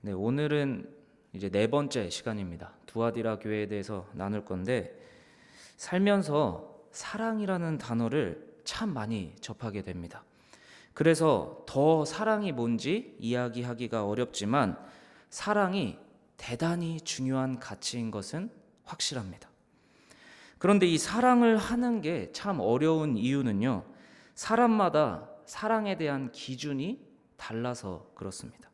네, 오늘은 이제 네 번째 시간입니다. 두아디라 교회에 대해서 나눌 건데, 살면서 사랑이라는 단어를 참 많이 접하게 됩니다. 그래서 더 사랑이 뭔지 이야기하기가 어렵지만 사랑이 대단히 중요한 가치인 것은 확실합니다. 그런데 이 사랑을 하는 게 참 어려운 이유는요, 사람마다 사랑에 대한 기준이 달라서 그렇습니다.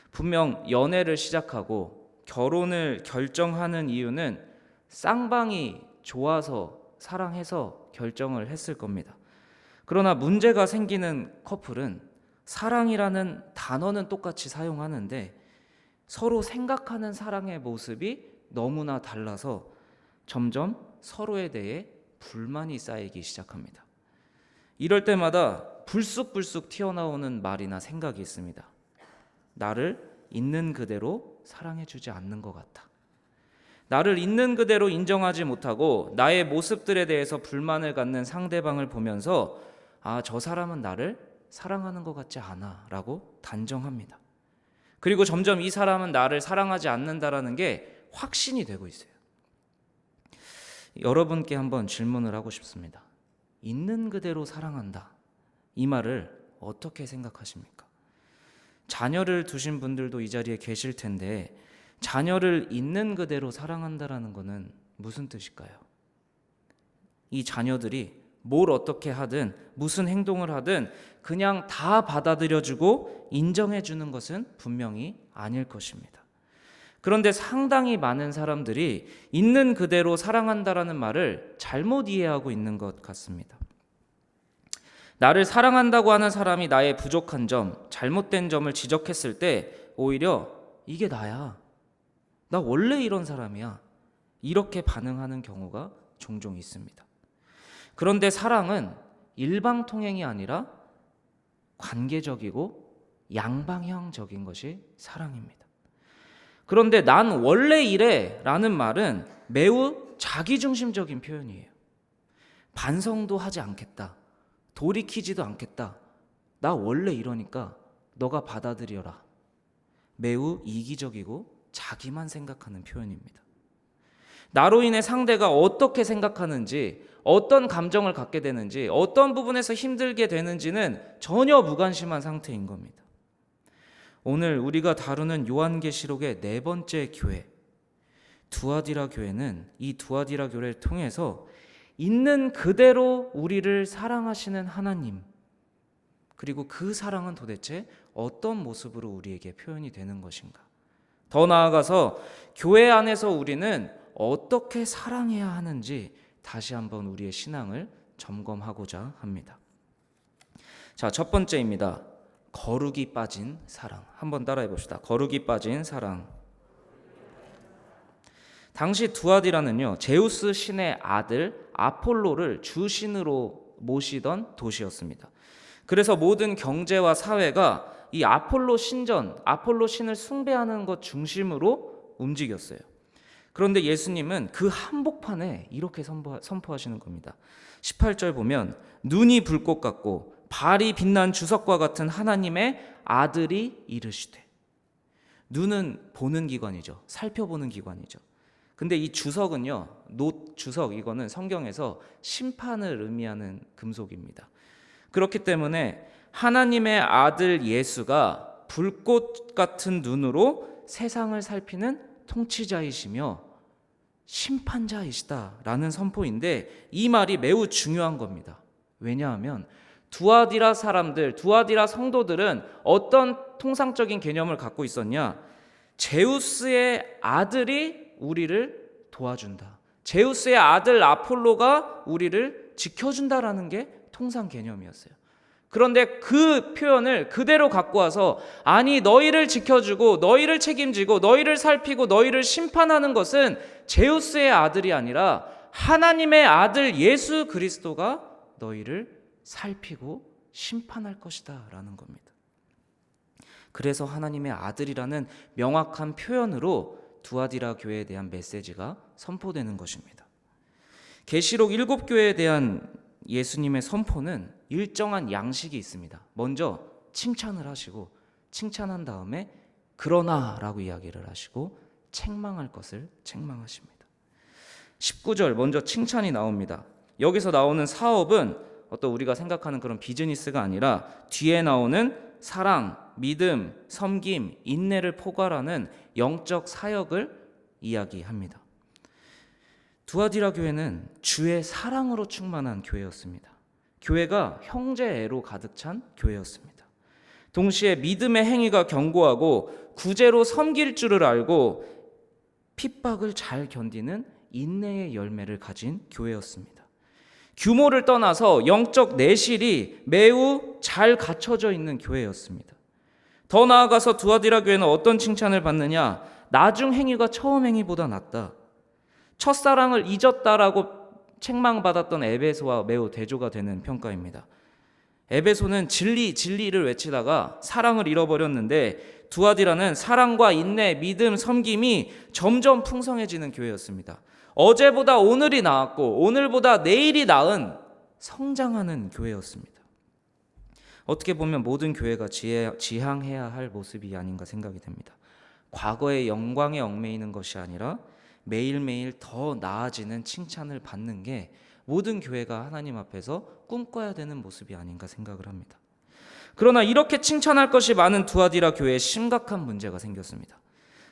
분명 연애를 시작하고 결혼을 결정하는 이유는 쌍방이 좋아서 사랑해서 결정을 했을 겁니다. 그러나 문제가 생기는 커플은 사랑이라는 단어는 똑같이 사용하는데 서로 생각하는 사랑의 모습이 너무나 달라서 점점 서로에 대해 불만이 쌓이기 시작합니다. 이럴 때마다 불쑥불쑥 튀어나오는 말이나 생각이 있습니다. 나를 있는 그대로 사랑해주지 않는 것 같다. 나를 있는 그대로 인정하지 못하고 나의 모습들에 대해서 불만을 갖는 상대방을 보면서 저 사람은 나를 사랑하는 것 같지 않아 라고 단정합니다. 그리고 점점 이 사람은 나를 사랑하지 않는다라는 게 확신이 되고 있어요. 여러분께 한번 질문을 하고 싶습니다. 있는 그대로 사랑한다. 이 말을 어떻게 생각하십니까? 자녀를 두신 분들도 이 자리에 계실 텐데 자녀를 있는 그대로 사랑한다라는 것은 무슨 뜻일까요? 이 자녀들이 뭘 어떻게 하든 무슨 행동을 하든 그냥 다 받아들여주고 인정해주는 것은 분명히 아닐 것입니다. 그런데 상당히 많은 사람들이 있는 그대로 사랑한다라는 말을 잘못 이해하고 있는 것 같습니다. 나를 사랑한다고 하는 사람이 나의 부족한 점, 잘못된 점을 지적했을 때 오히려 이게 나야. 나 원래 이런 사람이야. 이렇게 반응하는 경우가 종종 있습니다. 그런데 사랑은 일방통행이 아니라 관계적이고 양방향적인 것이 사랑입니다. 그런데 난 원래 이래 라는 말은 매우 자기중심적인 표현이에요. 반성도 하지 않겠다. 돌이키지도 않겠다. 나 원래 이러니까 너가 받아들여라. 매우 이기적이고 자기만 생각하는 표현입니다. 나로 인해 상대가 어떻게 생각하는지, 어떤 감정을 갖게 되는지, 어떤 부분에서 힘들게 되는지는 전혀 무관심한 상태인 겁니다. 오늘 우리가 다루는 요한계시록의 네 번째 교회, 두아디라 교회는 이 두아디라 교회를 통해서 있는 그대로 우리를 사랑하시는 하나님, 그리고 그 사랑은 도대체 어떤 모습으로 우리에게 표현이 되는 것인가? 더 나아가서 교회 안에서 우리는 어떻게 사랑해야 하는지 다시 한번 우리의 신앙을 점검하고자 합니다. 자, 첫 번째입니다. 거룩이 빠진 사랑. 한번 따라해 봅시다. 거룩이 빠진 사랑. 당시 두아디라는요, 제우스 신의 아들 아폴로를 주신으로 모시던 도시였습니다. 그래서 모든 경제와 사회가 이 아폴로 신전, 아폴로 신을 숭배하는 것 중심으로 움직였어요. 그런데 예수님은 그 한복판에 이렇게 선포하시는 겁니다. 18절 보면 눈이 불꽃 같고 발이 빛난 주석과 같은 하나님의 아들이 이르시되. 눈은 보는 기관이죠. 살펴보는 기관이죠. 근데 이 주석은요, 주석, 이거는 성경에서 심판을 의미하는 금속입니다. 그렇기 때문에 하나님의 아들 예수가 불꽃 같은 눈으로 세상을 살피는 통치자이시며 심판자이시다라는 선포인데 이 말이 매우 중요한 겁니다. 왜냐하면 두아디라 사람들, 두아디라 성도들은 어떤 통상적인 개념을 갖고 있었냐? 제우스의 아들이 우리를 도와준다. 제우스의 아들 아폴로가 우리를 지켜준다라는 게 통상 개념이었어요. 그런데 그 표현을 그대로 갖고 와서 아니 너희를 지켜주고 너희를 책임지고 너희를 살피고 너희를 심판하는 것은 제우스의 아들이 아니라 하나님의 아들 예수 그리스도가 너희를 살피고 심판할 것이다 라는 겁니다. 그래서 하나님의 아들이라는 명확한 표현으로 두아디라 교회에 대한 메시지가 선포되는 것입니다. 계시록 7교회에 대한 예수님의 선포는 일정한 양식이 있습니다. 먼저 칭찬을 하시고 칭찬한 다음에 그러나라고 이야기를 하시고 책망할 것을 책망하십니다. 19절 먼저 칭찬이 나옵니다. 여기서 나오는 사업은 어떤 우리가 생각하는 그런 비즈니스가 아니라 뒤에 나오는 사랑, 믿음, 섬김, 인내를 포괄하는 영적 사역을 이야기합니다. 두아디라 교회는 주의 사랑으로 충만한 교회였습니다. 교회가 형제애로 가득 찬 교회였습니다. 동시에 믿음의 행위가 견고하고 구제로 섬길 줄을 알고 핍박을 잘 견디는 인내의 열매를 가진 교회였습니다. 규모를 떠나서 영적 내실이 매우 잘 갖춰져 있는 교회였습니다. 더 나아가서 두아디라 교회는 어떤 칭찬을 받느냐? 나중 행위가 처음 행위보다 낫다. 첫사랑을 잊었다라고 책망받았던 에베소와 매우 대조가 되는 평가입니다. 에베소는 진리를 외치다가 사랑을 잃어버렸는데 두아디라는 사랑과 인내, 믿음, 섬김이 점점 풍성해지는 교회였습니다. 어제보다 오늘이 나았고 오늘보다 내일이 나은 성장하는 교회였습니다. 어떻게 보면 모든 교회가 지향해야 할 모습이 아닌가 생각이 됩니다. 과거의 영광에 얽매이는 것이 아니라 매일매일 더 나아지는 칭찬을 받는 게 모든 교회가 하나님 앞에서 꿈꿔야 되는 모습이 아닌가 생각을 합니다. 그러나 이렇게 칭찬할 것이 많은 두아디라 교회에 심각한 문제가 생겼습니다.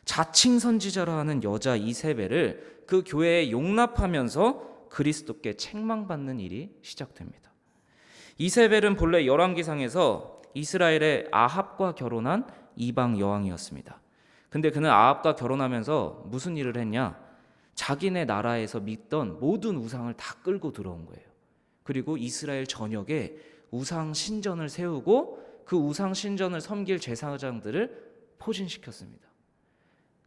자칭 선지자라 하는 여자 이세벨을 그 교회에 용납하면서 그리스도께 책망받는 일이 시작됩니다. 이세벨은 본래 열왕기상에서 이스라엘의 아합과 결혼한 이방 여왕이었습니다. 근데 그는 아합과 결혼하면서 무슨 일을 했냐? 자기네 나라에서 믿던 모든 우상을 다 끌고 들어온 거예요. 그리고 이스라엘 전역에 우상 신전을 세우고 그 우상 신전을 섬길 제사장들을 포진시켰습니다.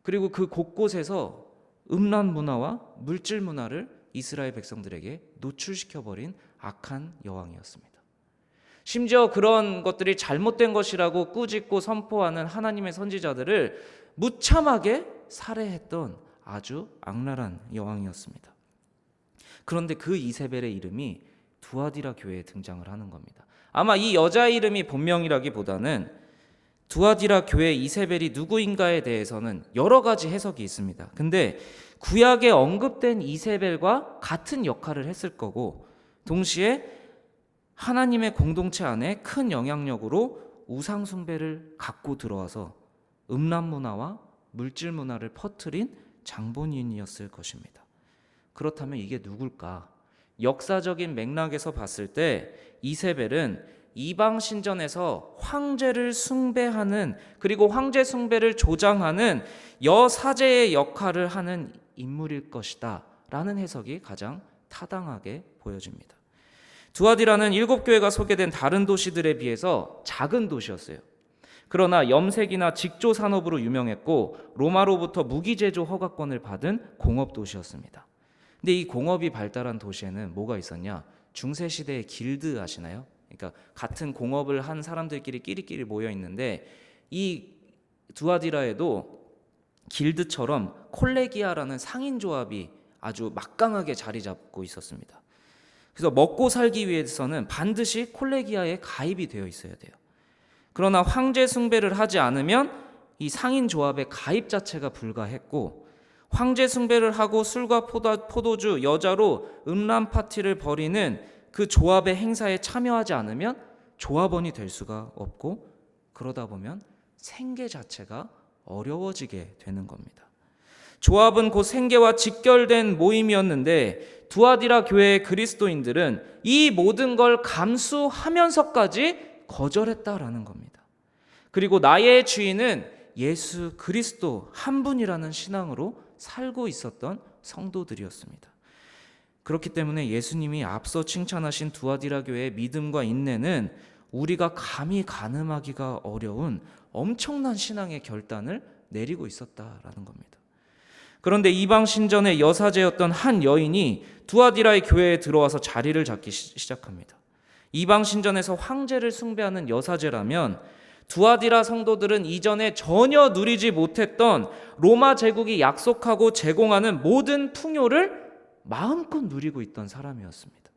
그리고 그 곳곳에서 음란 문화와 물질 문화를 이스라엘 백성들에게 노출시켜버린 악한 여왕이었습니다. 심지어 그런 것들이 잘못된 것이라고 꾸짖고 선포하는 하나님의 선지자들을 무참하게 살해했던 아주 악랄한 여왕이었습니다. 그런데 그 이세벨의 이름이 두아디라 교회에 등장을 하는 겁니다. 아마 이 여자의 이름이 본명이라기보다는 두아디라 교회 이세벨이 누구인가에 대해서는 여러 가지 해석이 있습니다. 근데 구약에 언급된 이세벨과 같은 역할을 했을 거고 동시에 하나님의 공동체 안에 큰 영향력으로 우상 숭배를 갖고 들어와서 음란 문화와 물질 문화를 퍼뜨린 장본인이었을 것입니다. 그렇다면 이게 누굴까? 역사적인 맥락에서 봤을 때 이세벨은 이방 신전에서 황제를 숭배하는 그리고 황제 숭배를 조장하는 여사제의 역할을 하는 인물일 것이다 라는 해석이 가장 타당하게 보여집니다. 두아디라는 7교회가 소개된 다른 도시들에 비해서 작은 도시였어요. 그러나 염색이나 직조 산업으로 유명했고 로마로부터 무기 제조 허가권을 받은 공업 도시였습니다. 근데 이 공업이 발달한 도시에는 뭐가 있었냐? 중세 시대의 길드 아시나요? 그러니까 같은 공업을 한 사람들끼리 끼리끼리 모여 있는데 이 두아디라에도 길드처럼 콜레기아라는 상인 조합이 아주 막강하게 자리 잡고 있었습니다. 그래서 먹고 살기 위해서는 반드시 콜레기아에 가입이 되어 있어야 돼요. 그러나 황제 숭배를 하지 않으면 이 상인 조합의 가입 자체가 불가했고 황제 숭배를 하고 술과 포도주, 여자로 음란 파티를 벌이는 그 조합의 행사에 참여하지 않으면 조합원이 될 수가 없고 그러다 보면 생계 자체가 어려워지게 되는 겁니다. 조합은 곧 생계와 직결된 모임이었는데 두아디라 교회의 그리스도인들은 이 모든 걸 감수하면서까지 거절했다라는 겁니다. 그리고 나의 주인은 예수 그리스도 한 분이라는 신앙으로 살고 있었던 성도들이었습니다. 그렇기 때문에 예수님이 앞서 칭찬하신 두아디라 교회의 믿음과 인내는 우리가 감히 가늠하기가 어려운 엄청난 신앙의 결단을 내리고 있었다라는 겁니다. 그런데 이방 신전의 여사제였던 한 여인이 두아디라의 교회에 들어와서 자리를 잡기 시작합니다. 이방 신전에서 황제를 숭배하는 여사제라면 두아디라 성도들은 이전에 전혀 누리지 못했던 로마 제국이 약속하고 제공하는 모든 풍요를 마음껏 누리고 있던 사람이었습니다.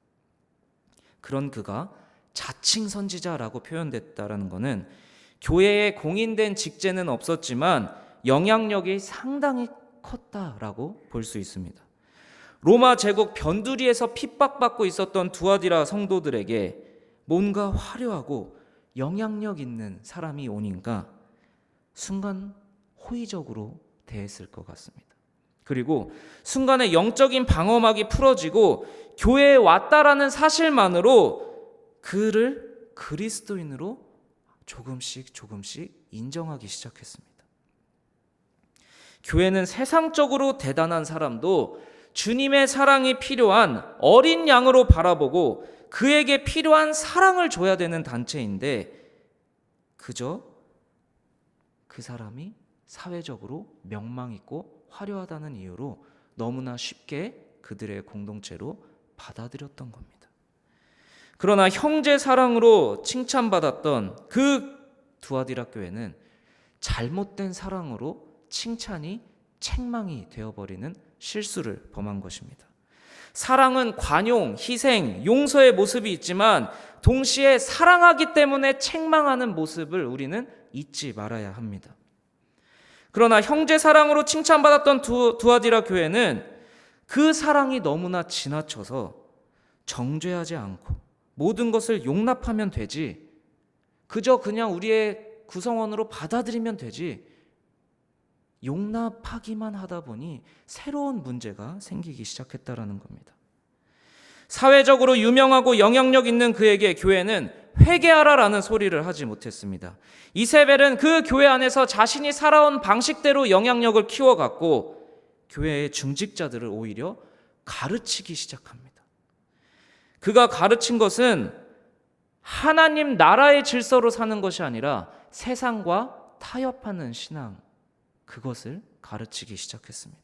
그런 그가 자칭 선지자라고 표현됐다라는 것은 교회에 공인된 직제는 없었지만 영향력이 상당히 컸다라고 볼 수 있습니다. 로마 제국 변두리에서 핍박받고 있었던 두아디라 성도들에게 뭔가 화려하고 영향력 있는 사람이 오니까 순간 호의적으로 대했을 것 같습니다. 그리고 순간에 영적인 방어막이 풀어지고 교회에 왔다라는 사실만으로 그를 그리스도인으로 조금씩 인정하기 시작했습니다. 교회는 세상적으로 대단한 사람도 주님의 사랑이 필요한 어린 양으로 바라보고 그에게 필요한 사랑을 줘야 되는 단체인데 그저 그 사람이 사회적으로 명망 있고 화려하다는 이유로 너무나 쉽게 그들의 공동체로 받아들였던 겁니다. 그러나 형제 사랑으로 칭찬받았던 그 두아디라 교회는 잘못된 사랑으로 칭찬이 책망이 되어버리는 실수를 범한 것입니다. 사랑은 관용, 희생, 용서의 모습이 있지만 동시에 사랑하기 때문에 책망하는 모습을 우리는 잊지 말아야 합니다. 그러나 형제 사랑으로 칭찬받았던 두아디라 교회는 그 사랑이 너무나 지나쳐서 정죄하지 않고 모든 것을 용납하면 되지, 그저 그냥 우리의 구성원으로 받아들이면 되지, 용납하기만 하다 보니 새로운 문제가 생기기 시작했다라는 겁니다. 사회적으로 유명하고 영향력 있는 그에게 교회는 회개하라라는 소리를 하지 못했습니다. 이세벨은 그 교회 안에서 자신이 살아온 방식대로 영향력을 키워갔고 교회의 중직자들을 오히려 가르치기 시작합니다. 그가 가르친 것은 하나님 나라의 질서로 사는 것이 아니라 세상과 타협하는 신앙, 그것을 가르치기 시작했습니다.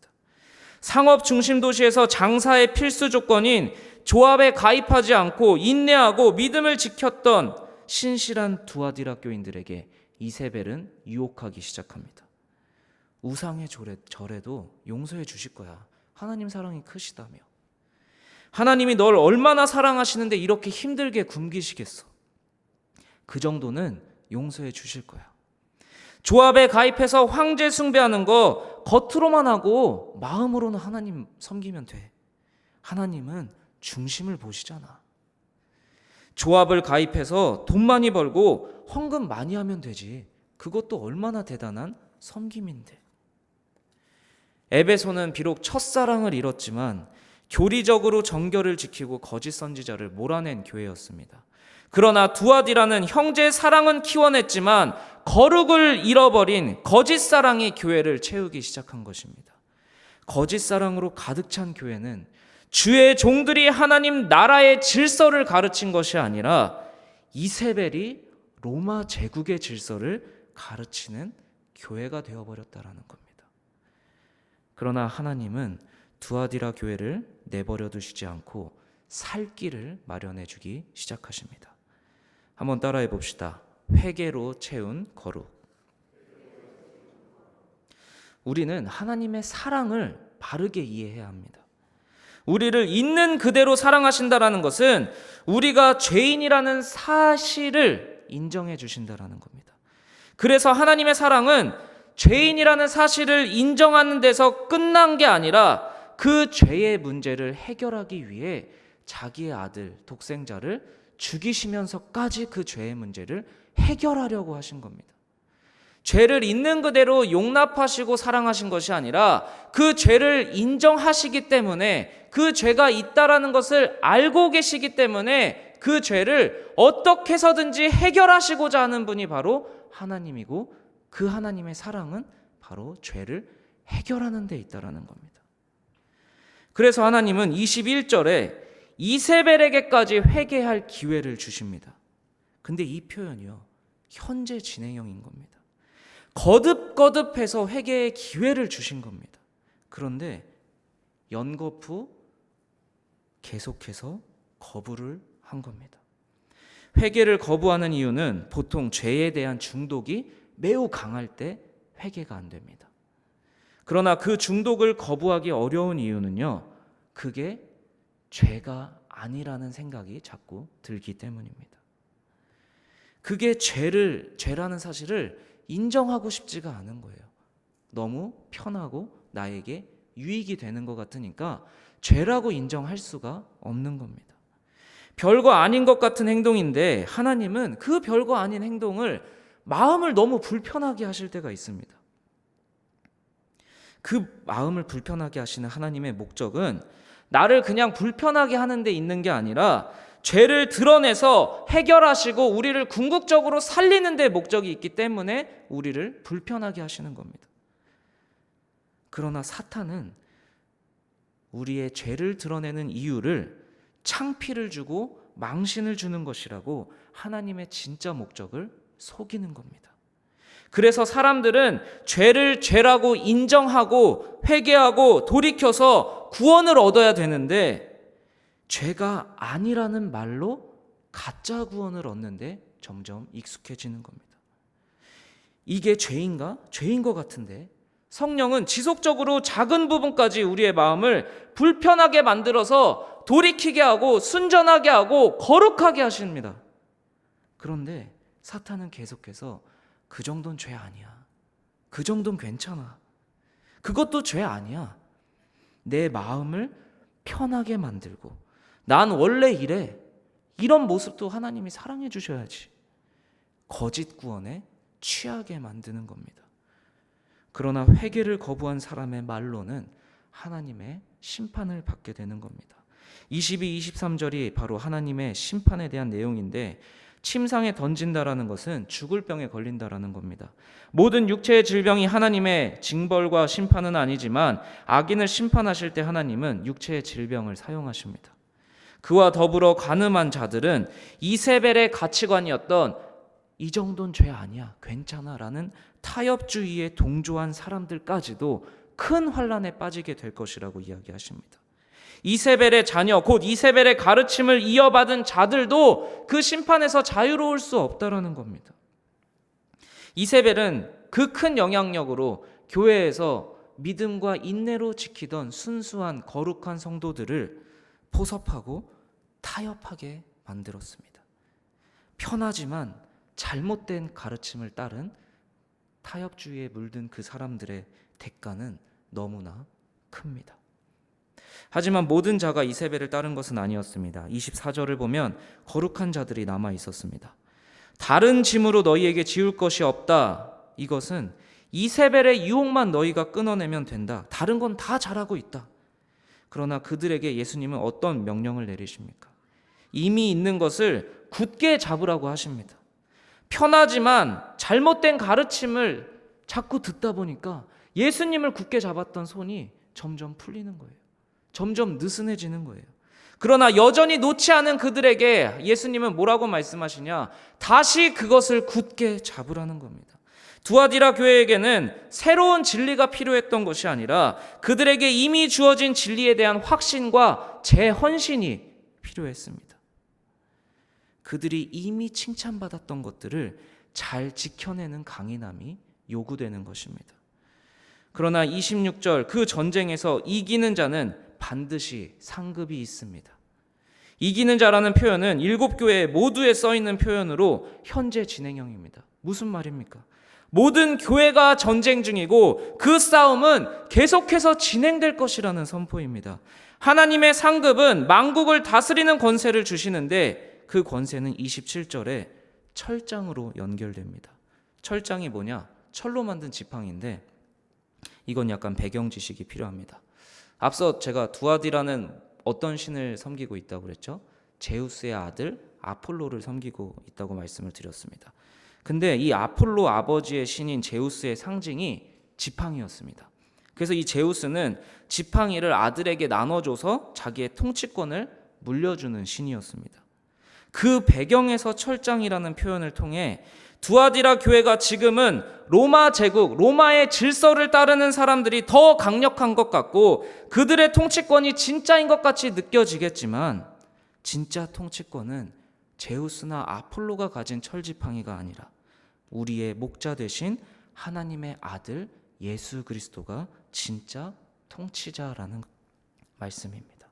상업 중심 도시에서 장사의 필수 조건인 조합에 가입하지 않고 인내하고 믿음을 지켰던 신실한 두아디라 교인들에게 이세벨은 유혹하기 시작합니다. 우상의 절에도 용서해 주실 거야. 하나님 사랑이 크시다며. 하나님이 널 얼마나 사랑하시는데 이렇게 힘들게 굶기시겠어. 그 정도는 용서해 주실 거야. 조합에 가입해서 황제 숭배하는 거 겉으로만 하고 마음으로는 하나님 섬기면 돼. 하나님은 중심을 보시잖아. 조합을 가입해서 돈 많이 벌고 헌금 많이 하면 되지. 그것도 얼마나 대단한 섬김인데. 에베소는 비록 첫사랑을 잃었지만 교리적으로 정결을 지키고 거짓 선지자를 몰아낸 교회였습니다. 그러나 두아디라는 형제의 사랑은 키워냈지만 거룩을 잃어버린 거짓 사랑이 교회를 채우기 시작한 것입니다. 거짓 사랑으로 가득 찬 교회는 주의 종들이 하나님 나라의 질서를 가르친 것이 아니라 이세벨이 로마 제국의 질서를 가르치는 교회가 되어버렸다라는 겁니다. 그러나 하나님은 두아디라 교회를 내버려 두시지 않고 살 길을 마련해 주기 시작하십니다. 한번 따라해 봅시다. 회개로 채운 거룩. 우리는 하나님의 사랑을 바르게 이해해야 합니다. 우리를 있는 그대로 사랑하신다라는 것은 우리가 죄인이라는 사실을 인정해 주신다라는 겁니다. 그래서 하나님의 사랑은 죄인이라는 사실을 인정하는 데서 끝난 게 아니라 그 죄의 문제를 해결하기 위해 자기의 아들 독생자를 죽이시면서까지 그 죄의 문제를 해결하려고 하신 겁니다. 죄를 있는 그대로 용납하시고 사랑하신 것이 아니라 그 죄를 인정하시기 때문에 그 죄가 있다라는 것을 알고 계시기 때문에 그 죄를 어떻게 해서든지 해결하시고자 하는 분이 바로 하나님이고 그 하나님의 사랑은 바로 죄를 해결하는 데 있다라는 겁니다. 그래서 하나님은 21절에 이세벨에게까지 회개할 기회를 주십니다. 근데 이 표현이요, 현재 진행형인 겁니다. 거듭거듭해서 회개의 기회를 주신 겁니다. 그런데 연거푸 계속해서 거부를 한 겁니다. 회개를 거부하는 이유는 보통 죄에 대한 중독이 매우 강할 때 회개가 안 됩니다. 그러나 그 중독을 거부하기 어려운 이유는요, 그게 죄가 아니라는 생각이 자꾸 들기 때문입니다. 그게 죄라는 사실을 인정하고 싶지가 않은 거예요. 너무 편하고 나에게 유익이 되는 것 같으니까 죄라고 인정할 수가 없는 겁니다. 별거 아닌 것 같은 행동인데 하나님은 그 별거 아닌 행동을 마음을 너무 불편하게 하실 때가 있습니다. 그 마음을 불편하게 하시는 하나님의 목적은 나를 그냥 불편하게 하는 데 있는 게 아니라 죄를 드러내서 해결하시고 우리를 궁극적으로 살리는 데 목적이 있기 때문에 우리를 불편하게 하시는 겁니다. 그러나 사탄은 우리의 죄를 드러내는 이유를 창피를 주고 망신을 주는 것이라고 하나님의 진짜 목적을 속이는 겁니다. 그래서 사람들은 죄를 죄라고 인정하고 회개하고 돌이켜서 구원을 얻어야 되는데 죄가 아니라는 말로 가짜 구원을 얻는데 점점 익숙해지는 겁니다. 이게 죄인가? 죄인 것 같은데 성령은 지속적으로 작은 부분까지 우리의 마음을 불편하게 만들어서 돌이키게 하고 순전하게 하고 거룩하게 하십니다. 그런데 사탄은 계속해서 그 정도는 죄 아니야. 그 정도는 괜찮아. 그것도 죄 아니야. 내 마음을 편하게 만들고 난 원래 이래. 이런 모습도 하나님이 사랑해 주셔야지. 거짓 구원에 취하게 만드는 겁니다. 그러나 회개를 거부한 사람의 말로는 하나님의 심판을 받게 되는 겁니다. 22, 23절이 바로 하나님의 심판에 대한 내용인데 침상에 던진다라는 것은 죽을 병에 걸린다라는 겁니다. 모든 육체의 질병이 하나님의 징벌과 심판은 아니지만 악인을 심판하실 때 하나님은 육체의 질병을 사용하십니다. 그와 더불어 간음한 자들은 이세벨의 가치관이었던 이 정도는 죄 아니야, 괜찮아 라는 타협주의에 동조한 사람들까지도 큰 환난에 빠지게 될 것이라고 이야기하십니다. 이세벨의 자녀, 곧 이세벨의 가르침을 이어받은 자들도 그 심판에서 자유로울 수 없다라는 겁니다. 이세벨은 그 큰 영향력으로 교회에서 믿음과 인내로 지키던 순수한 거룩한 성도들을 포섭하고 타협하게 만들었습니다. 편하지만 잘못된 가르침을 따른 타협주의에 물든 그 사람들의 대가는 너무나 큽니다. 하지만 모든 자가 이세벨을 따른 것은 아니었습니다. 24절을 보면 거룩한 자들이 남아 있었습니다. 다른 짐으로 너희에게 지울 것이 없다. 이것은 이세벨의 유혹만 너희가 끊어내면 된다. 다른 건 다 잘하고 있다. 그러나 그들에게 예수님은 어떤 명령을 내리십니까? 이미 있는 것을 굳게 잡으라고 하십니다. 편하지만 잘못된 가르침을 자꾸 듣다 보니까 예수님을 굳게 잡았던 손이 점점 풀리는 거예요. 점점 느슨해지는 거예요. 그러나 여전히 놓지 않은 그들에게 예수님은 뭐라고 말씀하시냐? 다시 그것을 굳게 잡으라는 겁니다. 두아디라 교회에게는 새로운 진리가 필요했던 것이 아니라 그들에게 이미 주어진 진리에 대한 확신과 재헌신이 필요했습니다. 그들이 이미 칭찬받았던 것들을 잘 지켜내는 강인함이 요구되는 것입니다. 그러나 26절 그 전쟁에서 이기는 자는 반드시 상급이 있습니다. 이기는 자라는 표현은 7교회 모두에 써있는 표현으로 현재 진행형입니다. 무슨 말입니까? 모든 교회가 전쟁 중이고 그 싸움은 계속해서 진행될 것이라는 선포입니다. 하나님의 상급은 만국을 다스리는 권세를 주시는데 그 권세는 27절에 철장으로 연결됩니다. 철장이 뭐냐? 철로 만든 지팡이인데 이건 약간 배경 지식이 필요합니다. 앞서 제가 두아디라는 어떤 신을 섬기고 있다고 그랬죠? 제우스의 아들 아폴로를 섬기고 있다고 말씀을 드렸습니다. 근데 이 아폴로 아버지의 신인 제우스의 상징이 지팡이였습니다. 그래서 이 제우스는 지팡이를 아들에게 나눠줘서 자기의 통치권을 물려주는 신이었습니다. 그 배경에서 철장이라는 표현을 통해 두아디라 교회가 지금은 로마 제국, 로마의 질서를 따르는 사람들이 더 강력한 것 같고 그들의 통치권이 진짜인 것 같이 느껴지겠지만 진짜 통치권은 제우스나 아폴로가 가진 철지팡이가 아니라 우리의 목자 되신 하나님의 아들 예수 그리스도가 진짜 통치자라는 말씀입니다.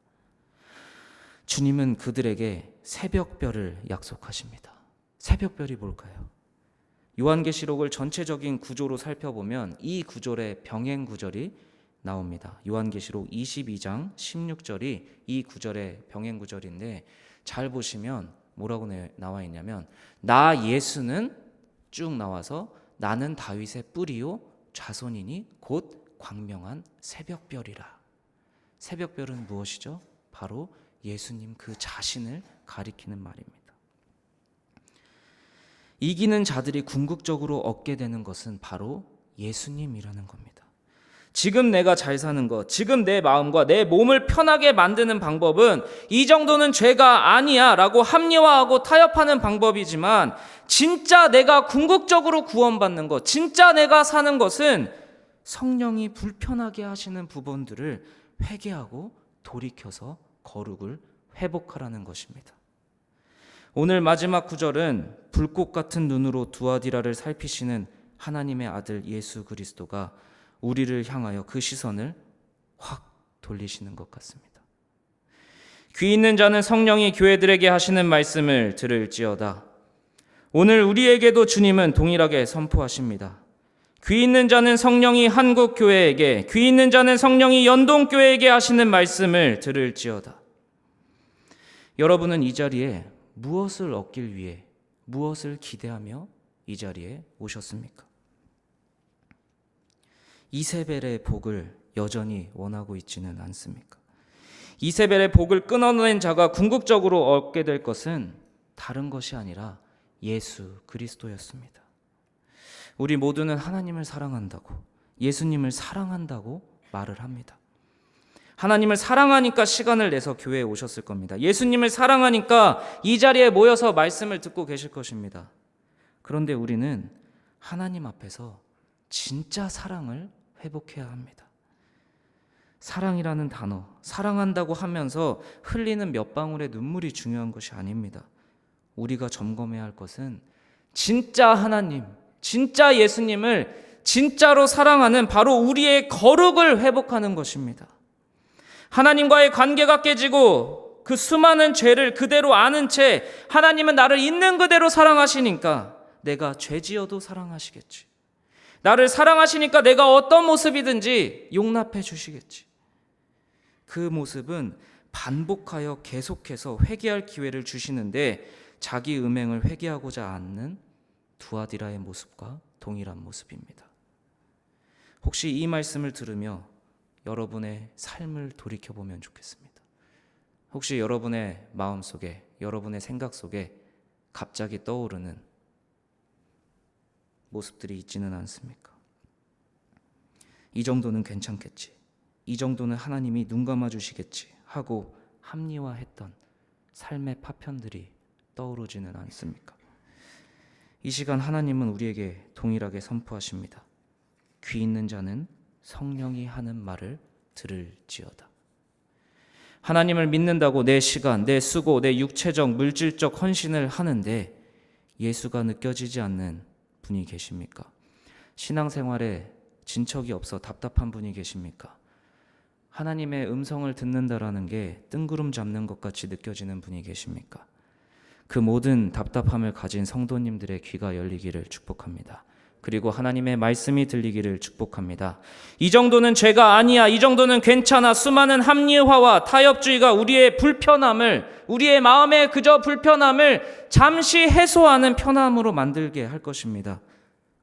주님은 그들에게 새벽별을 약속하십니다. 새벽별이 뭘까요? 요한계시록을 전체적인 구조로 살펴보면 이 구절의 병행 구절이 나옵니다. 요한계시록 22장 16절이 이 구절의 병행 구절인데, 잘 보시면 뭐라고 나와 있냐면, 나 예수는 쭉 나와서 나는 다윗의 뿌리요 자손이니 곧 광명한 새벽별이라. 새벽별은 무엇이죠? 바로 예수님 그 자신을 가리키는 말입니다. 이기는 자들이 궁극적으로 얻게 되는 것은 바로 예수님이라는 겁니다. 지금 내가 잘 사는 것, 지금 내 마음과 내 몸을 편하게 만드는 방법은 이 정도는 죄가 아니야 라고 합리화하고 타협하는 방법이지만, 진짜 내가 궁극적으로 구원받는 것, 진짜 내가 사는 것은 성령이 불편하게 하시는 부분들을 회개하고 돌이켜서 거룩을 회복하라는 것입니다. 오늘 마지막 구절은 불꽃 같은 눈으로 두아디라를 살피시는 하나님의 아들 예수 그리스도가 우리를 향하여 그 시선을 확 돌리시는 것 같습니다. 귀 있는 자는 성령이 교회들에게 하시는 말씀을 들을지어다. 오늘 우리에게도 주님은 동일하게 선포하십니다. 귀 있는 자는 성령이 한국교회에게, 귀 있는 자는 성령이 연동교회에게 하시는 말씀을 들을지어다. 여러분은 이 자리에 무엇을 얻길 위해, 무엇을 기대하며 이 자리에 오셨습니까? 이세벨의 복을 여전히 원하고 있지는 않습니까? 이세벨의 복을 끊어낸 자가 궁극적으로 얻게 될 것은 다른 것이 아니라 예수 그리스도였습니다. 우리 모두는 하나님을 사랑한다고, 예수님을 사랑한다고 말을 합니다. 하나님을 사랑하니까 시간을 내서 교회에 오셨을 겁니다. 예수님을 사랑하니까 이 자리에 모여서 말씀을 듣고 계실 것입니다. 그런데 우리는 하나님 앞에서 진짜 사랑을 회복해야 합니다. 사랑이라는 단어, 사랑한다고 하면서 흘리는 몇 방울의 눈물이 중요한 것이 아닙니다. 우리가 점검해야 할 것은 진짜 하나님, 진짜 예수님을 진짜로 사랑하는 바로 우리의 거룩을 회복하는 것입니다. 하나님과의 관계가 깨지고 그 수많은 죄를 그대로 아는 채 하나님은 나를 있는 그대로 사랑하시니까 내가 죄지어도 사랑하시겠지. 나를 사랑하시니까 내가 어떤 모습이든지 용납해 주시겠지. 그 모습은 반복하여 계속해서 회개할 기회를 주시는데, 자기 음행을 회개하고자 않는 두아디라의 모습과 동일한 모습입니다. 혹시 이 말씀을 들으며 여러분의 삶을 돌이켜보면 좋겠습니다. 혹시 여러분의 마음속에, 여러분의 생각 속에 갑자기 떠오르는 모습들이 있지는 않습니까? 이 정도는 괜찮겠지, 이 정도는 하나님이 눈 감아주시겠지 하고 합리화했던 삶의 파편들이 떠오르지는 않습니까? 이 시간 하나님은 우리에게 동일하게 선포하십니다. 귀 있는 자는 성령이 하는 말을 들을지어다. 하나님을 믿는다고 내 시간, 내 수고, 내 육체적, 물질적 헌신을 하는데 예수가 느껴지지 않는 분이 계십니까? 신앙생활에 진척이 없어 답답한 분이 계십니까? 하나님의 음성을 듣는다라는 게 뜬구름 잡는 것 같이 느껴지는 분이 계십니까? 그 모든 답답함을 가진 성도님들의 귀가 열리기를 축복합니다. 그리고 하나님의 말씀이 들리기를 축복합니다. 이 정도는 죄가 아니야, 이 정도는 괜찮아, 수많은 합리화와 타협주의가 우리의 불편함을, 우리의 마음의 그저 불편함을 잠시 해소하는 편함으로 만들게 할 것입니다.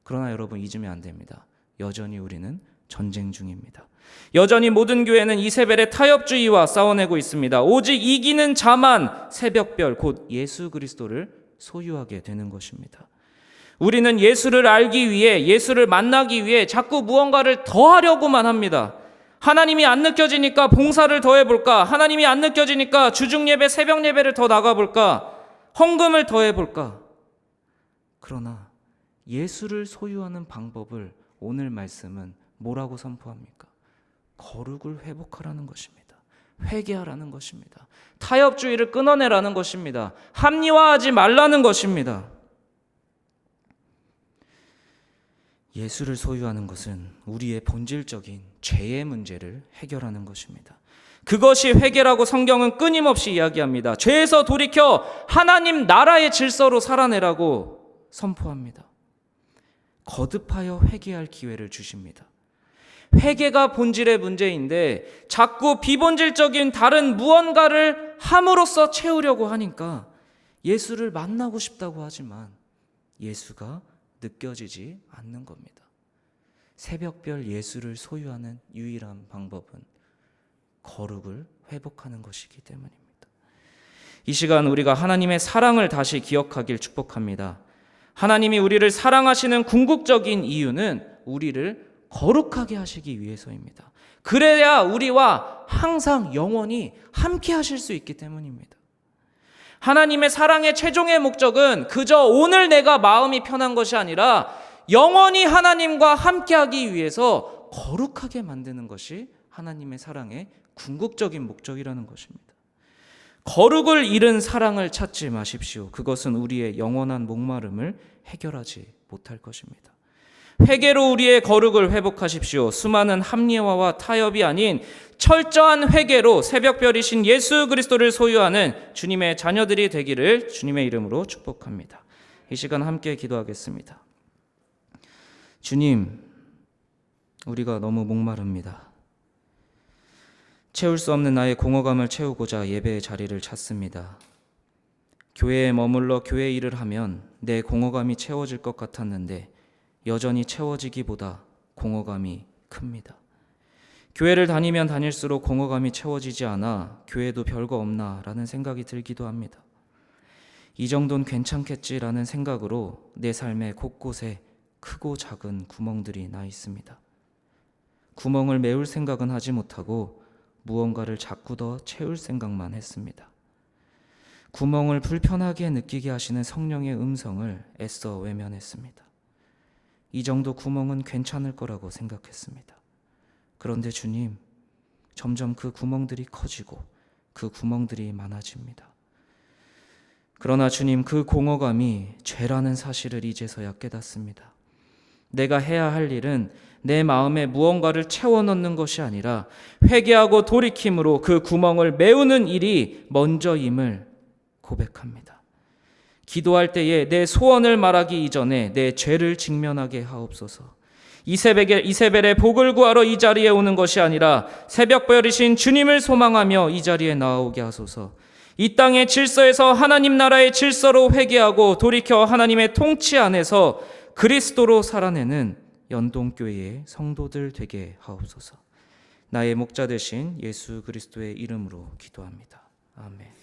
그러나 여러분, 잊으면 안 됩니다. 여전히 우리는 전쟁 중입니다. 여전히 모든 교회는 이세벨의 타협주의와 싸워내고 있습니다. 오직 이기는 자만 새벽별, 곧 예수 그리스도를 소유하게 되는 것입니다. 우리는 예수를 알기 위해, 예수를 만나기 위해 자꾸 무언가를 더 하려고만 합니다. 하나님이 안 느껴지니까 봉사를 더 해볼까? 하나님이 안 느껴지니까 주중예배, 새벽예배를 더 나가볼까? 헌금을 더 해볼까? 그러나 예수를 소유하는 방법을 오늘 말씀은 뭐라고 선포합니까? 거룩을 회복하라는 것입니다. 회개하라는 것입니다. 타협주의를 끊어내라는 것입니다. 합리화하지 말라는 것입니다. 예수를 소유하는 것은 우리의 본질적인 죄의 문제를 해결하는 것입니다. 그것이 회개라고 성경은 끊임없이 이야기합니다. 죄에서 돌이켜 하나님 나라의 질서로 살아내라고 선포합니다. 거듭하여 회개할 기회를 주십니다. 회개가 본질의 문제인데 자꾸 비본질적인 다른 무언가를 함으로써 채우려고 하니까 예수를 만나고 싶다고 하지만 예수가 느껴지지 않는 겁니다. 새벽별 예수를 소유하는 유일한 방법은 거룩을 회복하는 것이기 때문입니다. 이 시간 우리가 하나님의 사랑을 다시 기억하길 축복합니다. 하나님이 우리를 사랑하시는 궁극적인 이유는 우리를 거룩하게 하시기 위해서입니다. 그래야 우리와 항상 영원히 함께 하실 수 있기 때문입니다. 하나님의 사랑의 최종의 목적은 그저 오늘 내가 마음이 편한 것이 아니라 영원히 하나님과 함께하기 위해서 거룩하게 만드는 것이 하나님의 사랑의 궁극적인 목적이라는 것입니다. 거룩을 잃은 사랑을 찾지 마십시오. 그것은 우리의 영원한 목마름을 해결하지 못할 것입니다. 회개로 우리의 거룩을 회복하십시오. 수많은 합리화와 타협이 아닌 철저한 회개로 새벽별이신 예수 그리스도를 소유하는 주님의 자녀들이 되기를 주님의 이름으로 축복합니다. 이 시간 함께 기도하겠습니다. 주님, 우리가 너무 목마릅니다. 채울 수 없는 나의 공허감을 채우고자 예배의 자리를 찾습니다. 교회에 머물러 교회 일을 하면 내 공허감이 채워질 것 같았는데 여전히 채워지기보다 공허감이 큽니다. 교회를 다니면 다닐수록 공허감이 채워지지 않아 교회도 별거 없나 라는 생각이 들기도 합니다. 이 정도는 괜찮겠지라는 생각으로 내 삶의 곳곳에 크고 작은 구멍들이 나 있습니다. 구멍을 메울 생각은 하지 못하고 무언가를 자꾸 더 채울 생각만 했습니다. 구멍을 불편하게 느끼게 하시는 성령의 음성을 애써 외면했습니다. 이 정도 구멍은 괜찮을 거라고 생각했습니다. 그런데 주님, 점점 그 구멍들이 커지고 그 구멍들이 많아집니다. 그러나 주님, 그 공허감이 죄라는 사실을 이제서야 깨닫습니다. 내가 해야 할 일은 내 마음에 무언가를 채워넣는 것이 아니라 회개하고 돌이킴으로 그 구멍을 메우는 일이 먼저임을 고백합니다. 기도할 때에 내 소원을 말하기 이전에 내 죄를 직면하게 하옵소서. 이세벨의 복을 구하러 이 자리에 오는 것이 아니라 새벽별이신 주님을 소망하며 이 자리에 나오게 하소서. 이 땅의 질서에서 하나님 나라의 질서로 회개하고 돌이켜 하나님의 통치 안에서 그리스도로 살아내는 연동교회의 성도들 되게 하옵소서. 나의 목자 되신 예수 그리스도의 이름으로 기도합니다. 아멘.